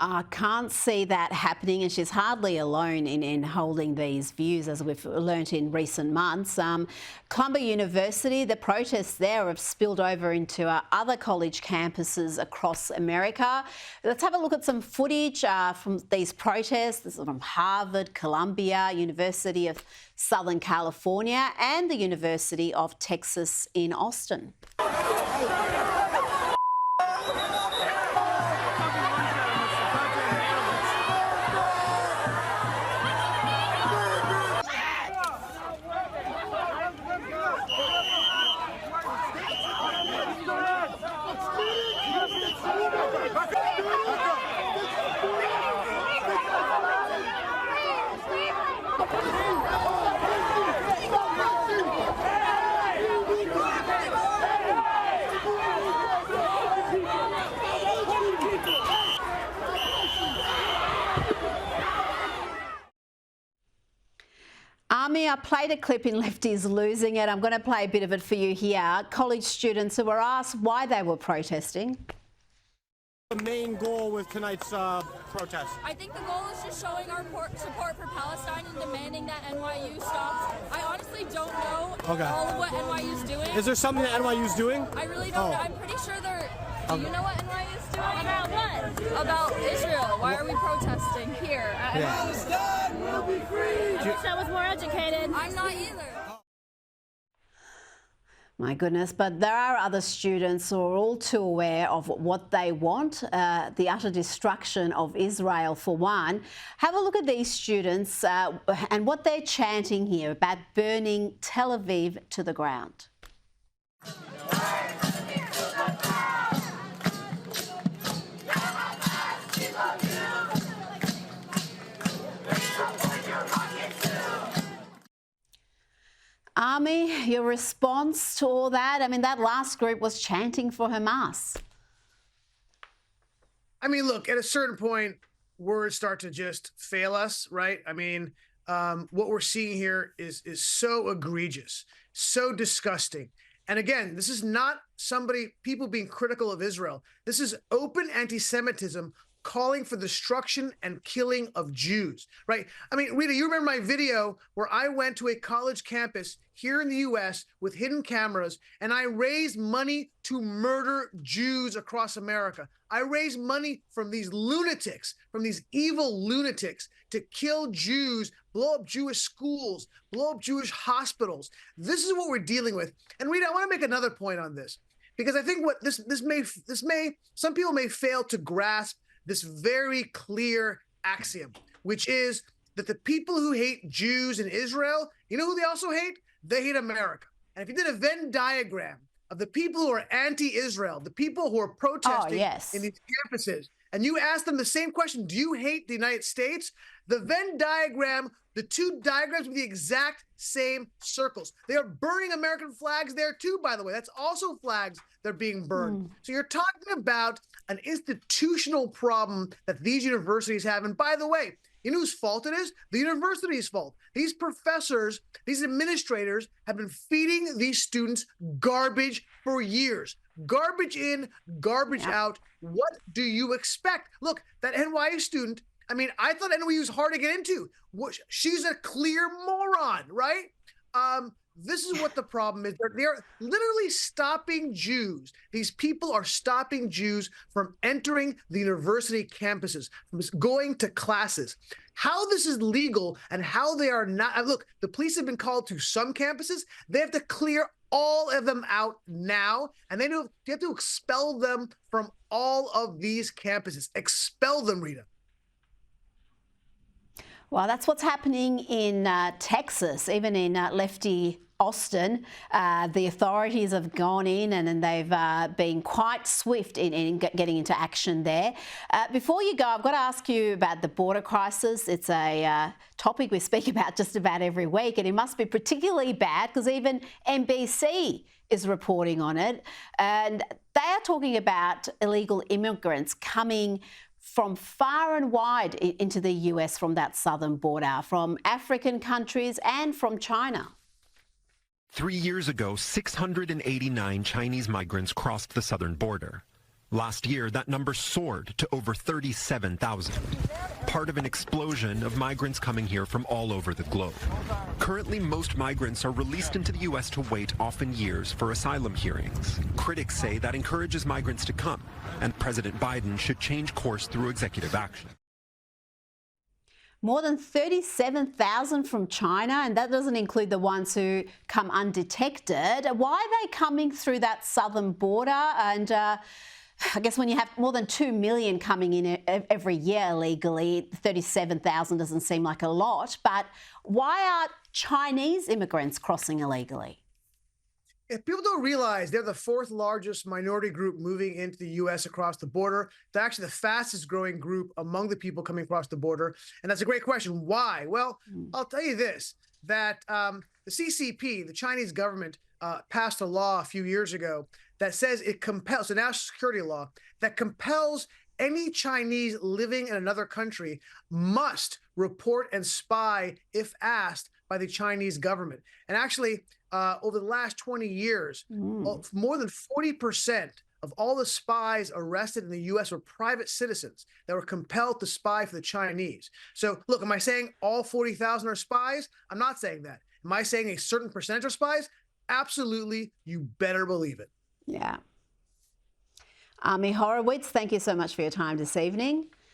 I can't see that happening, and she's hardly alone in holding these views, as we've learnt in recent months. Columbia University, the protests there have spilled over into other college campuses across America. Let's have a look at some footage from these protests. This is from Harvard, Columbia, University of Southern California, and the University of Texas in Austin. Ami, I played a clip in Lefties Losing It. I'm going to play a bit of it for you here. College students who were asked why they were protesting. The main goal with tonight's protest? I think the goal is just showing our support for Palestine and demanding that NYU stops. I honestly don't know all of what NYU's doing. Is there something that NYU's doing? I really don't know. I'm pretty sure they're... Do you know what NYU's doing? About what? About Israel. Why are we protesting here? Palestine will be free! I wish I was more educated. I'm not either. My goodness, but there are other students who are all too aware of what they want, the utter destruction of Israel for one. Have a look at these students and what they're chanting here about burning Tel Aviv to the ground. Ami, your response to all that? I mean, that last group was chanting for Hamas. I mean, look, at a certain point, words start to just fail us, right? I mean, what we're seeing here is so egregious, so disgusting. And again, this is not people being critical of Israel. This is open anti-Semitism calling for the destruction and killing of Jews, right? I mean, Rita, you remember my video where I went to a college campus here in the US with hidden cameras, and I raised money to murder Jews across America. I raised money from these lunatics, from these evil lunatics, to kill Jews, blow up Jewish schools, blow up Jewish hospitals. This is what we're dealing with. And Rita, I want to make another point on this, because I think what some people may fail to grasp this very clear axiom, which is that the people who hate Jews in Israel, you know who they also hate? They hate America. And if you did a Venn diagram of the people who are anti-Israel, the people who are protesting in these campuses, and you ask them the same question, do you hate the United States? The Venn diagram, the two diagrams with the exact same circles. They are burning American flags there too, by the way. That's also flags that are being burned. So you're talking about an institutional problem that these universities have. And by the way, you know whose fault it is? The university's fault. These professors, these administrators have been feeding these students garbage for years. Garbage in, garbage out. What do you expect? Look, that NYU student, I mean, I thought NYU was hard to get into. She's a clear moron, right? This is what the problem is. They're literally stopping Jews. These people are stopping Jews from entering the university campuses, from going to classes. How this is legal and how they are not. Look, the police have been called to some campuses. They have to clear all of them out now, and they have to expel them from all of these campuses. Expel them, Rita. Well, that's what's happening in Texas, even in Lefty Austin. The authorities have gone in and they've been quite swift in getting into action there. Before you go, I've got to ask you about the border crisis. It's a topic we speak about just about every week, and it must be particularly bad because even NBC is reporting on it. And they are talking about illegal immigrants coming from far and wide into the US from that southern border, from African countries and from China. 3 years ago, 689 Chinese migrants crossed the southern border. Last year, that number soared to over 37,000, part of an explosion of migrants coming here from all over the globe. Currently, most migrants are released into the U.S. to wait, often years, for asylum hearings. Critics say that encourages migrants to come, and President Biden should change course through executive action. More than 37,000 from China, and that doesn't include the ones who come undetected. Why are they coming through that southern border? And I guess when you have more than 2 million coming in every year illegally, 37,000 doesn't seem like a lot. But why are Chinese immigrants crossing illegally? If people don't realize, they're the fourth largest minority group moving into the U.S. across the border. They're actually the fastest growing group among the people coming across the border. And that's a great question. Why? Well, I'll tell you this, that the CCP, the Chinese government, passed a law a few years ago that says it compels, a national security law, that compels any Chinese living in another country must report and spy if asked by the Chinese government. And actually, over the last 20 years, more than 40% of all the spies arrested in the U.S. were private citizens that were compelled to spy for the Chinese. So, look, am I saying all 40,000 are spies? I'm not saying that. Am I saying a certain percentage of spies? Absolutely. You better believe it. Yeah. Ami Horowitz, thank you so much for your time this evening.